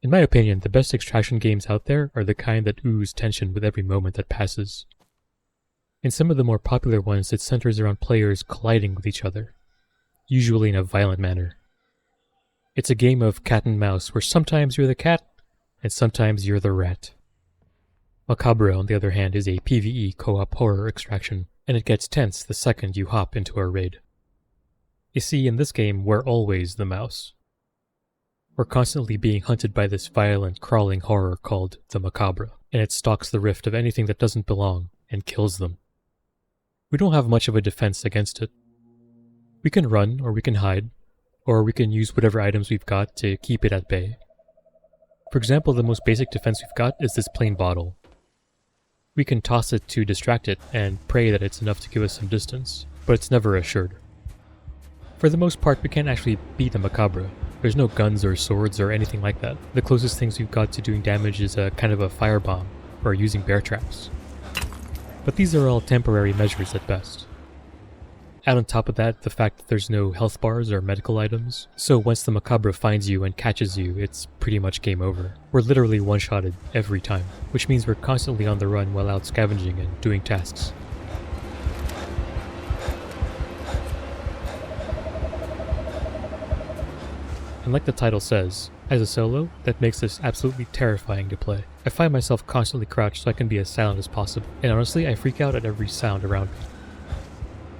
In my opinion, the best extraction games out there are the kind that ooze tension with every moment that passes. In some of the more popular ones, it centers around players colliding with each other, usually in a violent manner. It's a game of cat and mouse where sometimes you're the cat, and sometimes you're the rat. Macabre, on the other hand, is a PvE co-op horror extraction, and it gets tense the second you hop into a raid. You see, in this game, we're always the mouse. We're constantly being hunted by this violent, crawling horror called the Macabre, and it stalks the rift of anything that doesn't belong and kills them. We don't have much of a defense against it. We can run, or we can hide, or we can use whatever items we've got to keep it at bay. For example, the most basic defense we've got is this plain bottle. We can toss it to distract it and pray that it's enough to give us some distance, but it's never assured. For the most part, we can't actually beat the Macabre. There's no guns or swords or anything like that. The closest things we've got to doing damage is a kind of a firebomb, or using bear traps. But these are all temporary measures at best. Add on top of that the fact that there's no health bars or medical items, so once the Macabre finds you and catches you, it's pretty much game over. We're literally one-shotted every time, which means we're constantly on the run while out scavenging and doing tasks. And like the title says, as a solo, that makes this absolutely terrifying to play. I find myself constantly crouched so I can be as silent as possible, and honestly I freak out at every sound around me.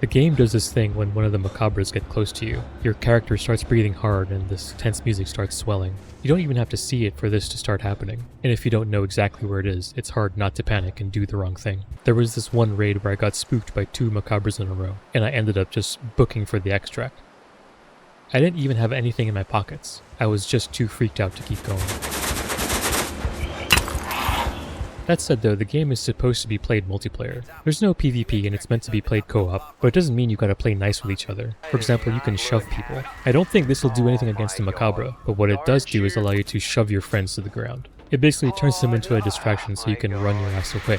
The game does this thing when one of the Macabres get close to you. Your character starts breathing hard and this tense music starts swelling. You don't even have to see it for this to start happening, and if you don't know exactly where it is, it's hard not to panic and do the wrong thing. There was this one raid where I got spooked by 2 Macabres in a row, and I ended up just booking for the extract. I didn't even have anything in my pockets. I was just too freaked out to keep going. That said though, the game is supposed to be played multiplayer. There's no PvP and it's meant to be played co-op, but it doesn't mean you gotta play nice with each other. For example, you can shove people. I don't think this will do anything against the Macabre, but what it does do is allow you to shove your friends to the ground. It basically turns them into a distraction so you can run your ass away.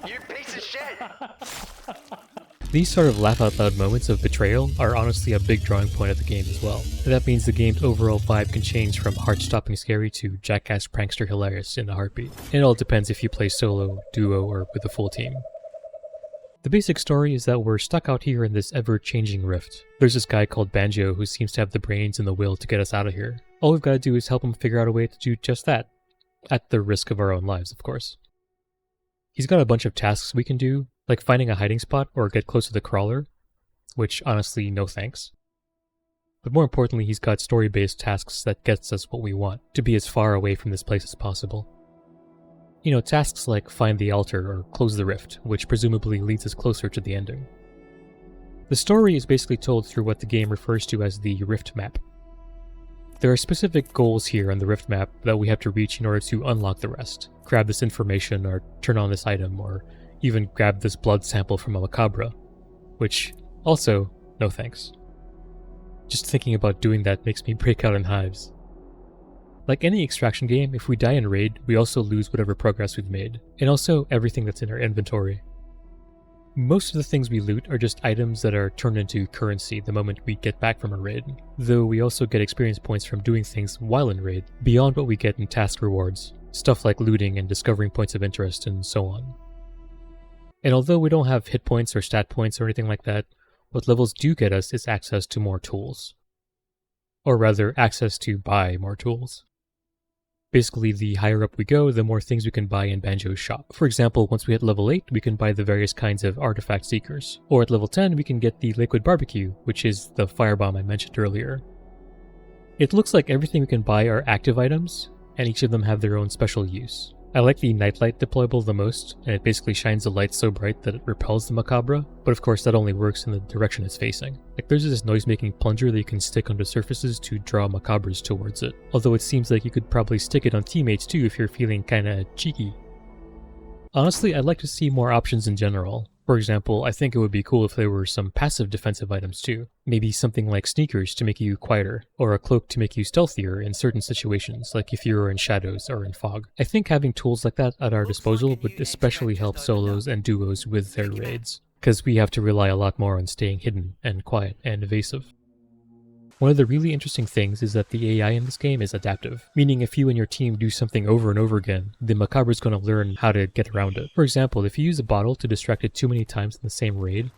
You piece of shit! These sort of laugh-out-loud moments of betrayal are honestly a big drawing point of the game as well. And that means the game's overall vibe can change from heart-stopping scary to jackass prankster hilarious in a heartbeat. It all depends if you play solo, duo, or with a full team. The basic story is that we're stuck out here in this ever-changing rift. There's this guy called Banjo who seems to have the brains and the will to get us out of here. All we've got to do is help him figure out a way to do just that. At the risk of our own lives, of course. He's got a bunch of tasks we can do, like finding a hiding spot or get close to the crawler, which honestly, no thanks. But more importantly, he's got story-based tasks that gets us what we want, to be as far away from this place as possible. You know, tasks like find the altar or close the rift, which presumably leads us closer to the ending. The story is basically told through what the game refers to as the Riftmap. There are specific goals here on the Riftmap that we have to reach in order to unlock the rest. Grab this information, or turn on this item, or even grab this blood sample from a Macabre. Which, also, no thanks. Just thinking about doing that makes me break out in hives. Like any extraction game, if we die in raid, we also lose whatever progress we've made, and also everything that's in our inventory. Most of the things we loot are just items that are turned into currency the moment we get back from a raid, though we also get experience points from doing things while in raid, beyond what we get in task rewards, stuff like looting and discovering points of interest and so on. And although we don't have hit points or stat points or anything like that, what levels do get us is access to more tools. Or rather, access to buy more tools. Basically, the higher up we go, the more things we can buy in Banjo's shop. For example, once we hit level 8, we can buy the various kinds of artifact seekers. Or at level 10, we can get the liquid barbecue, which is the firebomb I mentioned earlier. It looks like everything we can buy are active items, and each of them have their own special use. I like the nightlight deployable the most, and it basically shines the light so bright that it repels the Macabre, but of course that only works in the direction it's facing. Like there's this noise-making plunger that you can stick onto surfaces to draw Macabres towards it, although it seems like you could probably stick it on teammates too if you're feeling kinda cheeky. Honestly, I'd like to see more options in general. For example, I think it would be cool if there were some passive defensive items too. Maybe something like sneakers to make you quieter, or a cloak to make you stealthier in certain situations, like if you were in shadows or in fog. I think having tools like that at our disposal would especially help solos and duos with their raids, because we have to rely a lot more on staying hidden and quiet and evasive. One of the really interesting things is that the AI in this game is adaptive, meaning if you and your team do something over and over again, the Macabre is going to learn how to get around it. For example, if you use a bottle to distract it too many times in the same raid,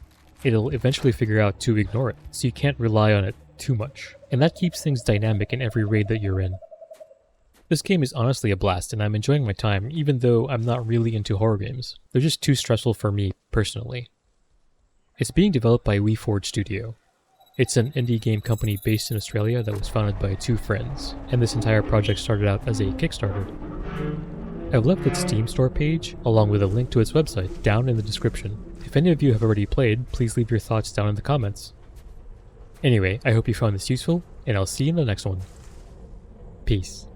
it'll eventually figure out to ignore it, so you can't rely on it too much. And that keeps things dynamic in every raid that you're in. This game is honestly a blast, and I'm enjoying my time, even though I'm not really into horror games. They're just too stressful for me, personally. It's being developed by WeForge Studio. It's an indie game company based in Australia that was founded by 2 friends, and this entire project started out as a Kickstarter. I've left its Steam store page, along with a link to its website, down in the description. If any of you have already played, please leave your thoughts down in the comments. Anyway, I hope you found this useful, and I'll see you in the next one. Peace.